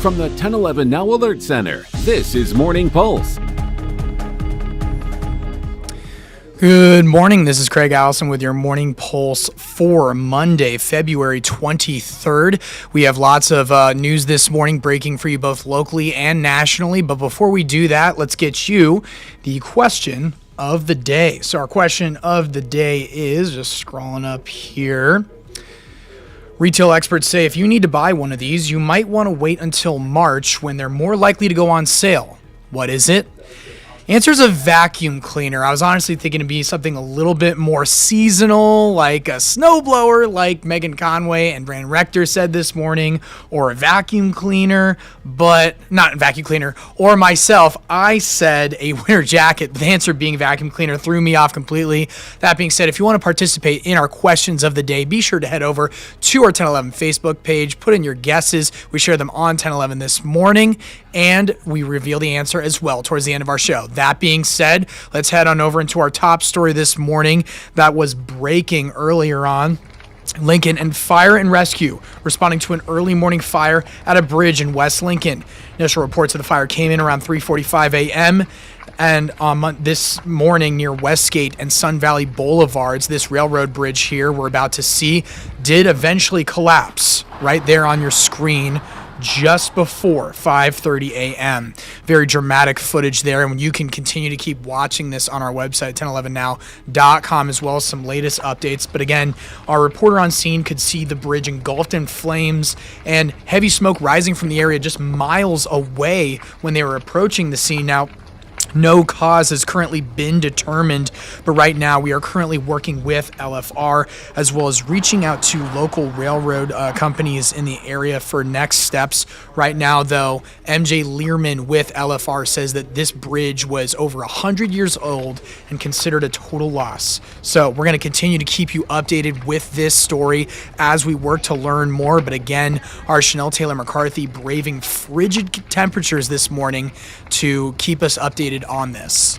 From the 1011 Now Alert Center, this is Morning Pulse. Good morning. This is Craig Allison with your Morning Pulse for Monday, February 23rd. We have lots of news this morning breaking for you both locally and nationally. But before we do that, let's get you the question of the day. So our question of the day is, just scrolling up here. Retail experts say if you need to buy one of these, you might want to wait until March when they're more likely to go on sale. What is it? Answer is a vacuum cleaner. I was honestly thinking it'd be something a little bit more seasonal, like a snowblower, like Megan Conway and Brandon Rector said this morning, or a vacuum cleaner, but not a vacuum cleaner. Or myself, I said a winter jacket, but the answer being vacuum cleaner threw me off completely. That being said, if you want to participate in our questions of the day, be sure to head over to our 1011 Facebook page, put in your guesses. We share them on 1011 this morning, and we reveal the answer as well towards the end of our show. That being said, let's head on over into our top story this morning that was breaking earlier on. Lincoln and Fire and Rescue responding to an early morning fire at a bridge in West Lincoln. Initial reports of the fire came in around 3:45 a.m. And this morning near Westgate and Sun Valley Boulevards, this railroad bridge here we're about to see did eventually collapse right there on your screen just before 5:30 a.m. Very dramatic footage there, and you can continue to keep watching this on our website, 1011now.com, as well as some latest updates. But again, our reporter on scene could see the bridge engulfed in flames and heavy smoke rising from the area just miles away when they were approaching the scene. Now, no cause has currently been determined, but right now we are currently working with LFR as well as reaching out to local railroad companies in the area for next steps. Right now, though, MJ Learman with LFR says that this bridge was over 100 years old and considered a total loss. So we're going to continue to keep you updated with this story as we work to learn more. But again, our Chanel Taylor McCarthy braving frigid temperatures this morning to keep us updated on this.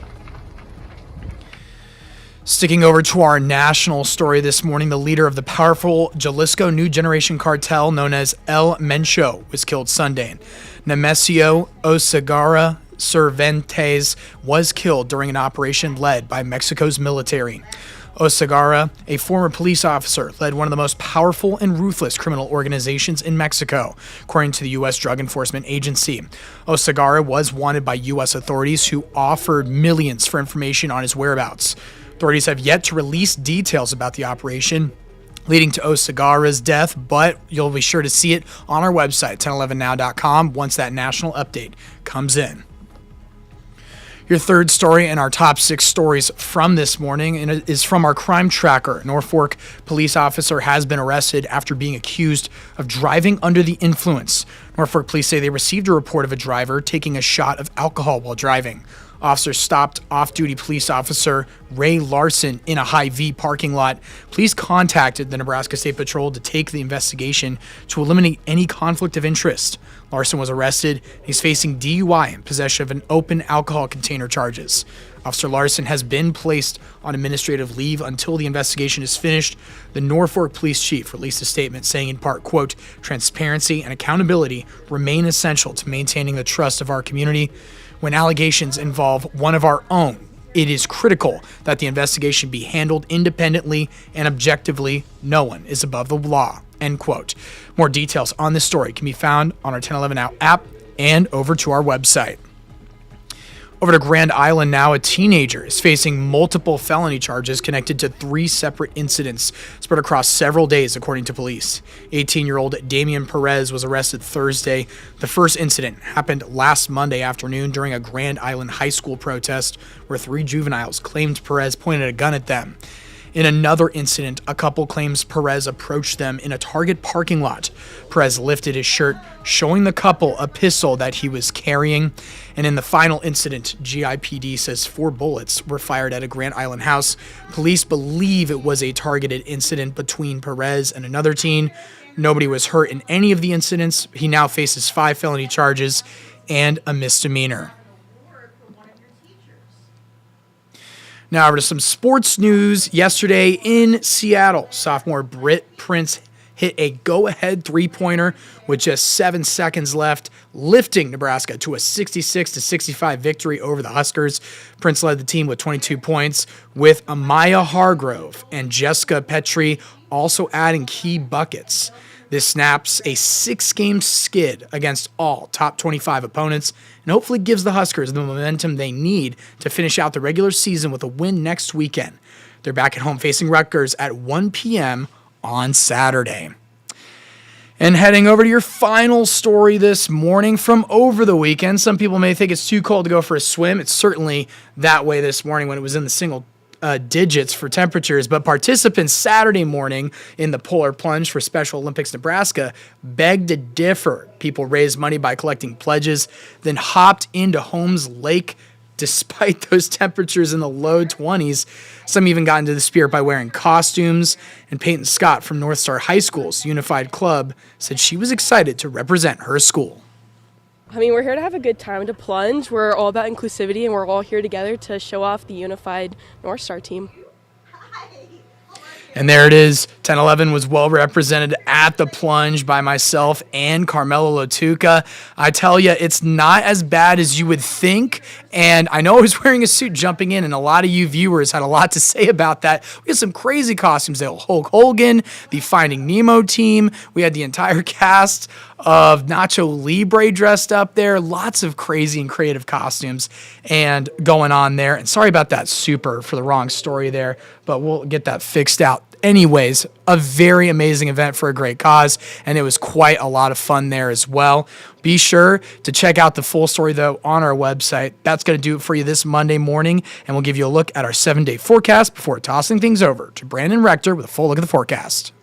Sticking over to our national story this morning, the leader of the powerful Jalisco New Generation cartel known as El Mencho was killed Sunday. Nemesio Oseguera Cervantes was killed during an operation led by Mexico's military. Oseguera, a former police officer, led one of the most powerful and ruthless criminal organizations in Mexico, according to the U.S. Drug Enforcement Agency. Oseguera was wanted by U.S. authorities who offered millions for information on his whereabouts. Authorities have yet to release details about the operation leading to Oseguera's death, but you'll be sure to see it on our website, 1011now.com, once that national update comes in. Your third story and our top 6 stories from this morning is from our crime tracker. Norfolk police officer has been arrested after being accused of driving under the influence. Norfolk police say they received a report of a driver taking a shot of alcohol while driving. Officers stopped off-duty police officer Ray Larson in a Hy-Vee parking lot. Police contacted the Nebraska State Patrol to take the investigation to eliminate any conflict of interest. Larson was arrested. He's facing DUI and possession of an open alcohol container charges. Officer Larson has been placed on administrative leave until the investigation is finished. The Norfolk police chief released a statement saying in part, quote, "Transparency and accountability remain essential to maintaining the trust of our community. When allegations involve one of our own, it is critical that the investigation be handled independently and objectively. No one is above the law," end quote. More details on this story can be found on our 1011 Now app and over to our website. Over to Grand Island now, a teenager is facing multiple felony charges connected to 3 separate incidents spread across several days, according to police. 18-year-old Damian Perez was arrested Thursday. The first incident happened last Monday afternoon during a Grand Island high school protest where 3 juveniles claimed Perez pointed a gun at them. In another incident, a couple claims Perez approached them in a Target parking lot. Perez lifted his shirt, showing the couple a pistol that he was carrying. And in the final incident, GIPD says 4 bullets were fired at a Grand Island house. Police believe it was a targeted incident between Perez and another teen. Nobody was hurt in any of the incidents. He now faces 5 felony charges and a misdemeanor. Now over to some sports news. Yesterday in Seattle, sophomore Britt Prince hit a go-ahead three-pointer with just 7 seconds left, lifting Nebraska to a 66-65 victory over the Huskers. Prince led the team with 22 points, with Amaya Hargrove and Jessica Petrie also adding key buckets. This snaps a 6-game skid against all top 25 opponents and hopefully gives the Huskers the momentum they need to finish out the regular season with a win next weekend. They're back at home facing Rutgers at 1 p.m. on Saturday. And heading over to your final story this morning from over the weekend. Some people may think it's too cold to go for a swim. It's certainly that way this morning when it was in the single digits for temperatures, but participants Saturday morning in the Polar Plunge for Special Olympics Nebraska begged to differ. People raised money by collecting pledges, then hopped into Holmes Lake despite those temperatures in the low 20s. Some even got into the spirit by wearing costumes, and Peyton Scott from North Star High School's Unified Club said she was excited to represent her school. I mean, we're here to have a good time, to plunge. We're all about inclusivity, and we're all here together to show off the unified North Star team. And there it is. 10-11 was well represented at the plunge by myself and Carmelo Lotuca. I tell you, it's not as bad as you would think. And I know I was wearing a suit jumping in, and a lot of you viewers had a lot to say about that. We had some crazy costumes. There was Hulk Hogan, the Finding Nemo team. We had the entire cast of Nacho Libre dressed up there. Lots of crazy and creative costumes and going on there. And sorry about that super for the wrong story there, but we'll get that fixed out. Anyways, a very amazing event for a great cause, and it was quite a lot of fun there as well. Be sure to check out the full story, though, on our website. That's going to do it for you this Monday morning, and we'll give you a look at our 7-day forecast before tossing things over to Brandon Rector with a full look at the forecast.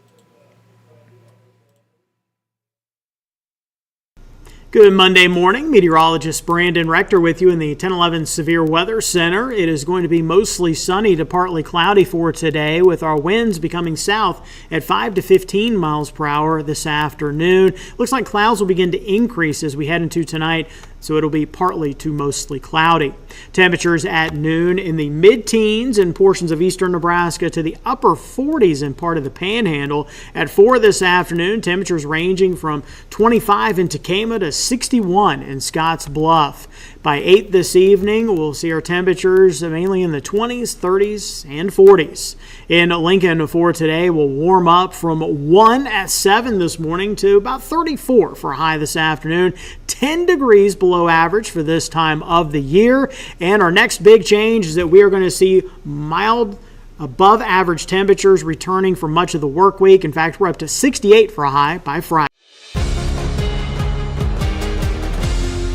Good Monday morning. Meteorologist Brandon Rector with you in the 1011 Severe Weather Center. It is going to be mostly sunny to partly cloudy for today, with our winds becoming south at 5 to 15 miles per hour this afternoon. Looks like clouds will begin to increase as we head into tonight, so it'll be partly to mostly cloudy. Temperatures at noon in the mid-teens in portions of eastern Nebraska to the upper 40s in part of the Panhandle. At 4 this afternoon, temperatures ranging from 25 in Tacoma to 61 in Scotts Bluff. By 8 this evening, we'll see our temperatures mainly in the 20s, 30s, and 40s. In Lincoln for today, we'll warm up from 1 at 7 this morning to about 34 for a high this afternoon. 10 degrees below average for this time of the year. And our next big change is that we are going to see mild above average temperatures returning for much of the work week. In fact, we're up to 68 for a high by Friday.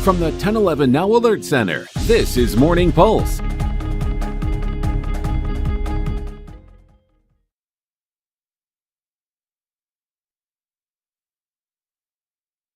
From the 1011 Now Alert Center, this is Morning Pulse.